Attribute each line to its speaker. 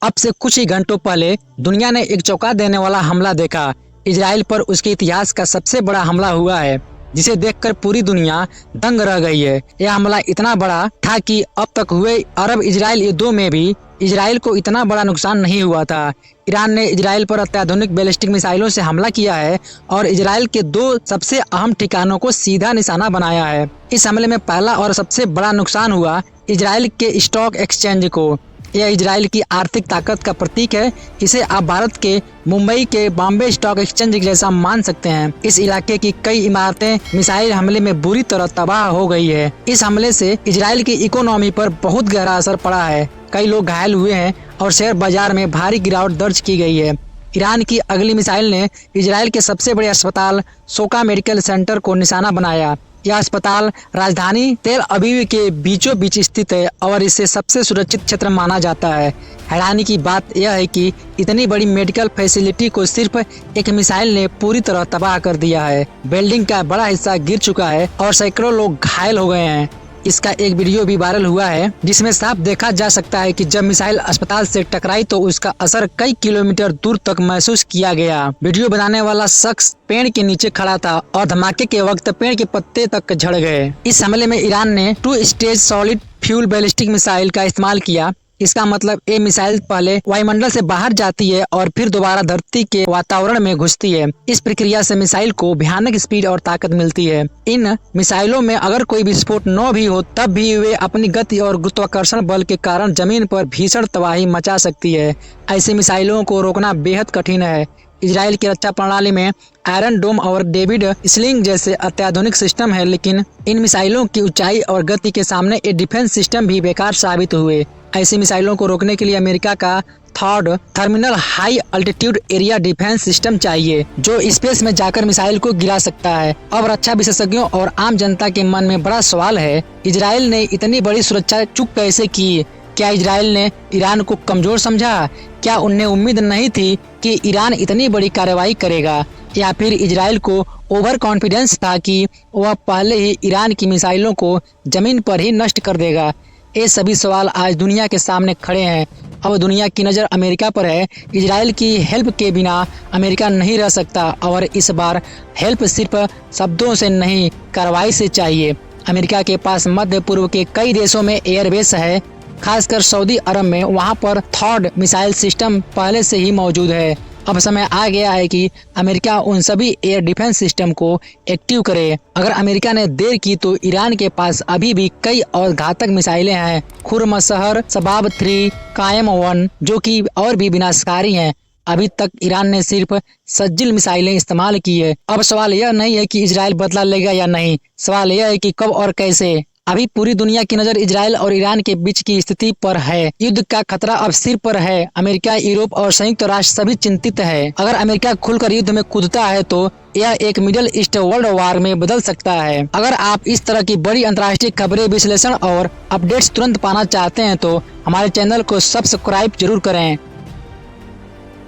Speaker 1: अब से कुछ ही घंटों पहले दुनिया ने एक चौंका देने वाला हमला देखा। इजराइल पर उसके इतिहास का सबसे बड़ा हमला हुआ है, जिसे देखकर पूरी दुनिया दंग रह गई है। यह हमला इतना बड़ा था कि अब तक हुए अरब इजराइल युद्धों में भी इजराइल को इतना बड़ा नुकसान नहीं हुआ था। ईरान ने इजराइल पर अत्याधुनिक बैलिस्टिक मिसाइलों से हमला किया है और इजराइल के दो सबसे अहम ठिकानों को सीधा निशाना बनाया है। इस हमले में पहला और सबसे बड़ा नुकसान हुआ इजराइल के स्टॉक एक्सचेंज को। यह इजराइल की आर्थिक ताकत का प्रतीक है। इसे आप भारत के मुंबई के बॉम्बे स्टॉक एक्सचेंज जैसा मान सकते हैं। इस इलाके की कई इमारतें मिसाइल हमले में बुरी तरह तबाह हो गई है। इस हमले से इजराइल की इकोनॉमी पर बहुत गहरा असर पड़ा है। कई लोग घायल हुए हैं और शेयर बाजार में भारी गिरावट दर्ज की गई है। ईरान की अगली मिसाइल ने इजराइल के सबसे बड़े अस्पताल सोका मेडिकल सेंटर को निशाना बनाया। यह अस्पताल राजधानी तेल अवीव के बीचों बीच स्थित है और इसे सबसे सुरक्षित क्षेत्र माना जाता है। हैरानी की बात यह है कि इतनी बड़ी मेडिकल फैसिलिटी को सिर्फ एक मिसाइल ने पूरी तरह तबाह कर दिया है। बिल्डिंग का बड़ा हिस्सा गिर चुका है और सैकड़ों लोग घायल हो गए हैं। इसका एक वीडियो भी वायरल हुआ है, जिसमें साफ देखा जा सकता है कि जब मिसाइल अस्पताल से टकराई तो उसका असर कई किलोमीटर दूर तक महसूस किया गया। वीडियो बनाने वाला शख्स पेड़ के नीचे खड़ा था और धमाके के वक्त पेड़ के पत्ते तक झड़ गए। इस हमले में ईरान ने 2 stage solid fuel ballistic missile का इस्तेमाल किया। इसका मतलब ये मिसाइल पहले वायुमंडल से बाहर जाती है और फिर दोबारा धरती के वातावरण में घुसती है। इस प्रक्रिया से मिसाइल को भयानक स्पीड और ताकत मिलती है। इन मिसाइलों में अगर कोई विस्फोट न भी हो तब भी वे अपनी गति और गुरुत्वाकर्षण बल के कारण जमीन पर भीषण तबाही मचा सकती है। ऐसी मिसाइलों को रोकना बेहद कठिन है। इजराइल की रक्षा प्रणाली में आयरन डोम और डेविड स्लिंग जैसे अत्याधुनिक सिस्टम है, लेकिन इन मिसाइलों की ऊंचाई और गति के सामने ये डिफेंस सिस्टम भी बेकार साबित हुए। ऐसी मिसाइलों को रोकने के लिए अमेरिका का third terminal high altitude area defence system चाहिए, जो स्पेस में जाकर मिसाइल को गिरा सकता है। अब रक्षा विशेषज्ञों और आम जनता के मन में बड़ा सवाल है, इजराइल ने इतनी बड़ी सुरक्षा चूक कैसे की? क्या इजराइल ने ईरान को कमजोर समझा? क्या उन्हें उम्मीद नहीं थी कि ईरान इतनी बड़ी कार्रवाई करेगा? या फिर इजराइल को ओवर कॉन्फिडेंस था कि वह पहले ही ईरान की मिसाइलों को जमीन पर ही नष्ट कर देगा? ये सभी सवाल आज दुनिया के सामने खड़े हैं। अब दुनिया की नज़र अमेरिका पर है। इजराइल की हेल्प के बिना अमेरिका नहीं रह सकता और इस बार हेल्प सिर्फ शब्दों से नहीं, कार्रवाई से चाहिए। अमेरिका के पास मध्य पूर्व के कई देशों में एयरबेस है, खासकर सऊदी अरब में। वहां पर थर्ड मिसाइल सिस्टम पहले से ही मौजूद है। अब समय आ गया है कि अमेरिका उन सभी एयर डिफेंस सिस्टम को एक्टिव करे। अगर अमेरिका ने देर की तो ईरान के पास अभी भी कई और घातक मिसाइलें हैं। खुरमशहर, शबाब 3, कायम 1, जो कि और भी विनाशकारी हैं। अभी तक ईरान ने सिर्फ सज्जिल मिसाइलें इस्तेमाल की है। अब सवाल यह नहीं है कि इजराइल बदला लेगा या नहीं, सवाल यह है कि कब और कैसे। अभी पूरी दुनिया की नज़र इजराइल और ईरान के बीच की स्थिति पर है। युद्ध का खतरा अब सिर पर है। अमेरिका, यूरोप और संयुक्त राष्ट्र सभी चिंतित है। अगर अमेरिका खुलकर युद्ध में कूदता है तो यह एक मिडिल ईस्ट वर्ल्ड वार में बदल सकता है। अगर आप इस तरह की बड़ी अंतर्राष्ट्रीय खबरें, विश्लेषण और अपडेट्स तुरंत पाना चाहते हैं तो हमारे चैनल को सब्सक्राइब जरूर करें।